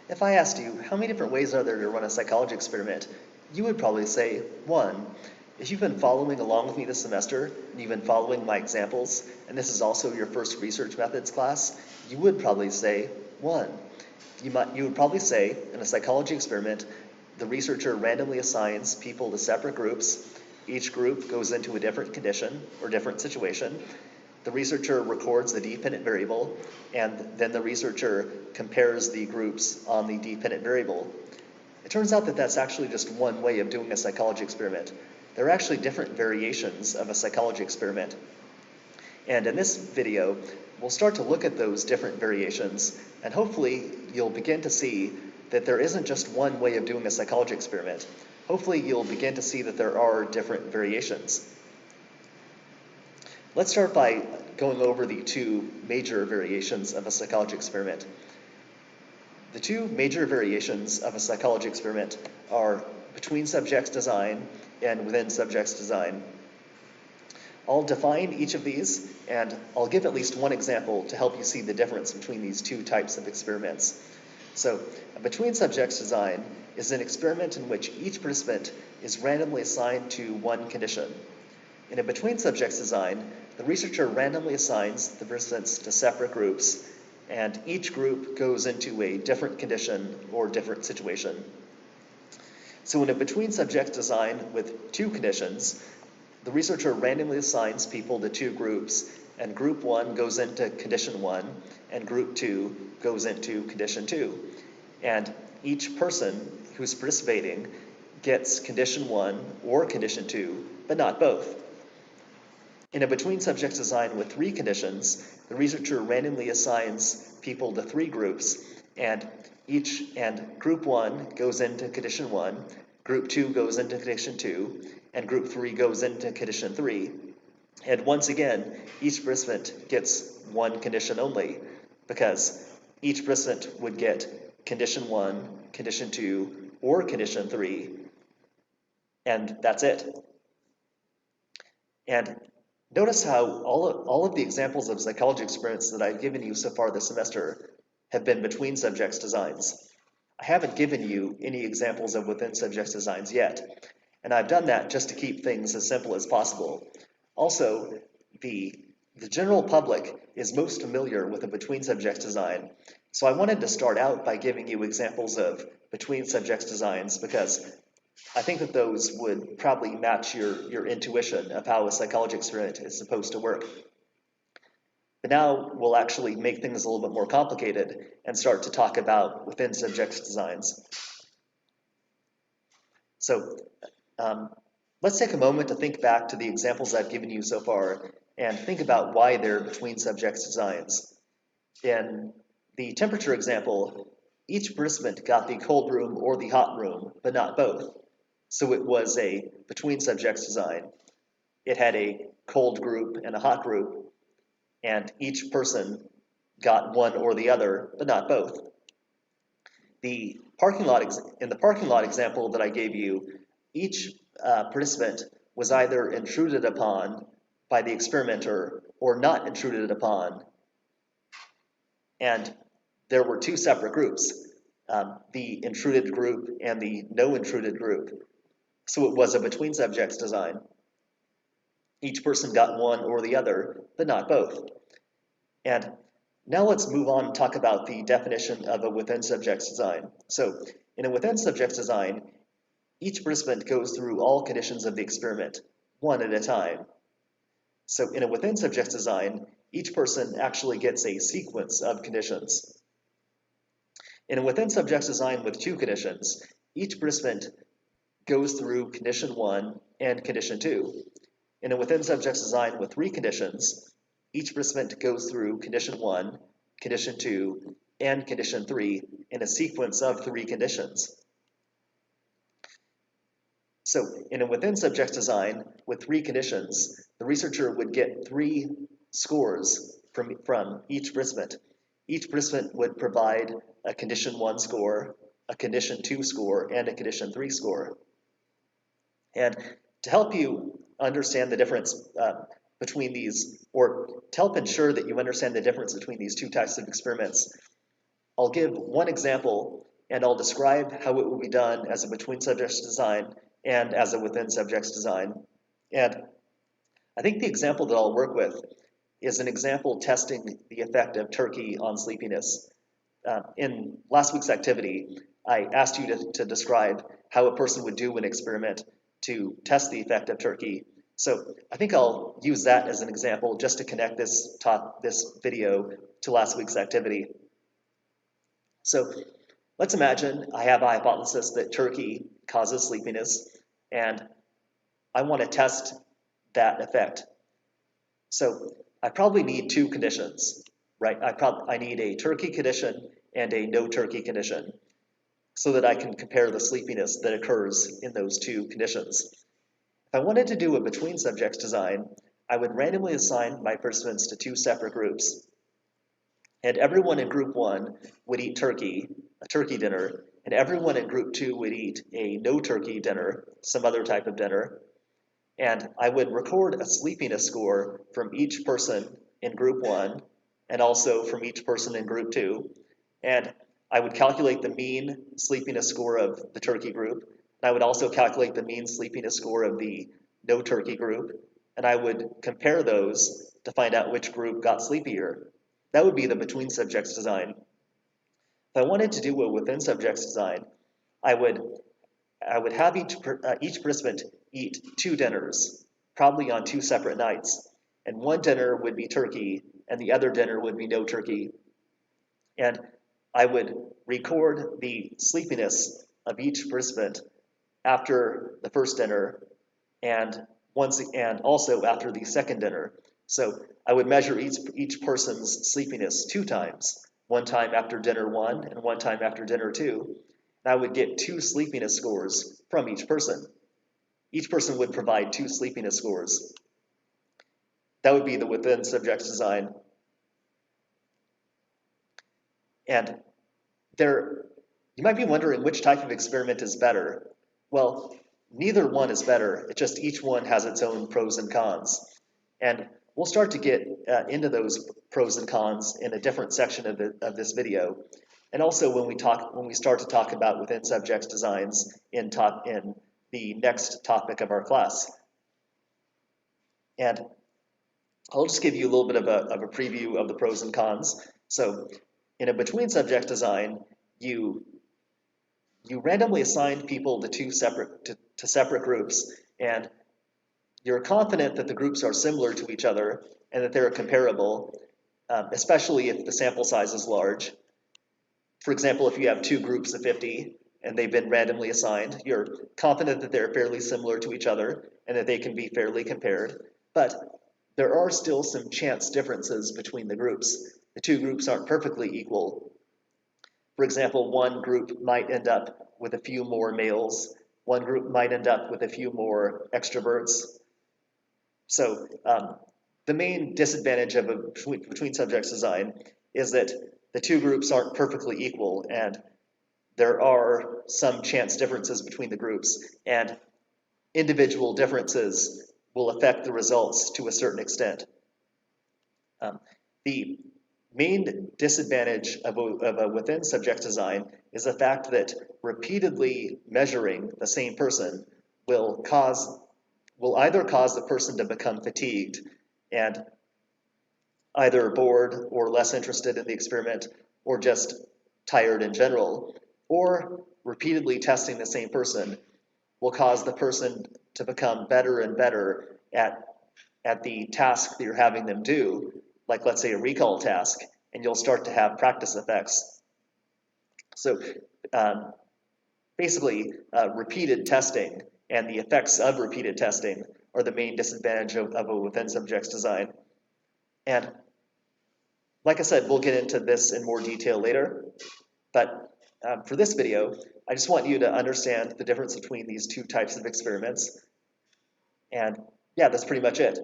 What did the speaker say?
If I asked you, how many different ways are there to run a psychology experiment? You would probably say one. If you've been following along with me this semester, and you've been following my examples, and this is also your first research methods class, you would probably say one. You would probably say, in a psychology experiment, the researcher randomly assigns people to separate groups. Each group goes into a different condition or different situation. The researcher records the dependent variable, and then the researcher compares the groups on the dependent variable. It turns out that that's actually just one way of doing a psychology experiment. There are actually different variations of a psychology experiment. And in this video, we'll start to look at those different variations, and hopefully you'll begin to see that there isn't just one way of doing a psychology experiment. Hopefully you'll begin to see that there are different variations. Let's start by going over the two major variations of a psychology experiment. The two major variations of a psychology experiment are between subjects design and within subjects design. I'll define each of these, and I'll give at least one example to help you see the difference between these two types of experiments. So, a between subjects design is an experiment in which each participant is randomly assigned to one condition. In a between subjects design, the researcher randomly assigns the participants to separate groups, and each group goes into a different condition or different situation. So in a between subjects design with two conditions, the researcher randomly assigns people to two groups, and group one goes into condition one, and group two goes into condition two. And each person who's participating gets condition one or condition two, but not both. In a between subjects design with three conditions, the researcher randomly assigns people to three groups, and group one goes into condition one, group two goes into condition two, and group three goes into condition three. And once again, each participant gets one condition only, because each participant would get condition one, condition two, or condition three, and that's it. And notice how all of the examples of psychology experiments that I've given you so far this semester have been between subjects designs. I haven't given you any examples of within subjects designs yet, and I've done that just to keep things as simple as possible. Also, the general public is most familiar with a between subjects design, so I wanted to start out by giving you examples of between subjects designs because I think that those would probably match your intuition of how a psychology experiment is supposed to work. But now we'll actually make things a little bit more complicated and start to talk about within subjects designs. So let's take a moment to think back to the examples I've given you so far and think about why they're between subjects designs. In the temperature example, each participant got the cold room or the hot room, but not both. So it was a between subjects design. It had a cold group and a hot group, and each person got one or the other, but not both. In the parking lot example that I gave you, each participant was either intruded upon by the experimenter or not intruded upon. And there were two separate groups, the intruded group and the no intruded group. So it was a between subjects design. Each person got one or the other, but not both. And now let's move on and talk about the definition of a within subjects design. So in a within subjects design, each participant goes through all conditions of the experiment, one at a time. So in a within subjects design, each person actually gets a sequence of conditions. In a within subjects design with two conditions, each participant goes through condition one and condition two. In a within subjects design with three conditions, each participant goes through condition one, condition two, and condition three in a sequence of three conditions. So in a within subjects design with three conditions, the researcher would get three scores from each participant. Each participant would provide a condition one score, a condition two score, and a condition three score. And to help you understand the difference between these, or to help ensure that you understand the difference between these two types of experiments, I'll give one example and I'll describe how it will be done as a between subjects design and as a within subjects design. And I think the example that I'll work with is an example testing the effect of turkey on sleepiness. In last week's activity, I asked you to describe how a person would do an experiment to test the effect of turkey. So I think I'll use that as an example just to connect this video to last week's activity. So let's imagine I have a hypothesis that turkey causes sleepiness, and I want to test that effect. So I probably need two conditions, right? I need a turkey condition and a no turkey condition so that I can compare the sleepiness that occurs in those two conditions. If I wanted to do a between subjects design, I would randomly assign my participants to two separate groups. And everyone in group 1 would eat turkey, a turkey dinner, and everyone in group 2 would eat a no turkey dinner, some other type of dinner. And I would record a sleepiness score from each person in group 1 and also from each person in group 2. And I would calculate the mean sleepiness score of the turkey group. And I would also calculate the mean sleepiness score of the no turkey group. And I would compare those to find out which group got sleepier. That would be the between subjects design. If I wanted to do a within subjects design, I would have each participant eat two dinners, probably on two separate nights. And one dinner would be turkey, and the other dinner would be no turkey. And I would record the sleepiness of each participant after the first dinner and also after the second dinner. So I would measure each person's sleepiness 2 times, one time after dinner 1 and one time after dinner 2. And I would get 2 sleepiness scores from each person. Each person would provide 2 sleepiness scores. That would be the within subjects design. And you might be wondering which type of experiment is better. Well, neither one is better. It's just each one has its own pros and cons. And we'll start to get into those pros and cons in a different section of this video. And also when we start to talk about within subjects designs in the next topic of our class. And I'll just give you a little bit of a preview of the pros and cons. So in a between subject design, you randomly assign people to separate groups, and you're confident that the groups are similar to each other and that they're comparable, especially if the sample size is large. For example, if you have 2 groups of 50 and they've been randomly assigned, you're confident that they're fairly similar to each other and that they can be fairly compared. But there are still some chance differences between the groups. The 2 groups aren't perfectly equal. For example, one group might end up with a few more males. One group might end up with a few more extroverts. So the main disadvantage of a between subjects design is that the 2 groups aren't perfectly equal, and there are some chance differences between the groups, and individual differences will affect the results to a certain extent. The main disadvantage of a within subject design is the fact that repeatedly measuring the same person will either cause the person to become fatigued and either bored or less interested in the experiment or just tired in general, or repeatedly testing the same person will cause the person to become better and better at the task that you're having them do, like let's say a recall task, and you'll start to have practice effects. So basically, repeated testing and the effects of repeated testing are the main disadvantage of a within subjects design. And like I said, we'll get into this in more detail later, but for this video, I just want you to understand the difference between these 2 types of experiments. And yeah, that's pretty much it.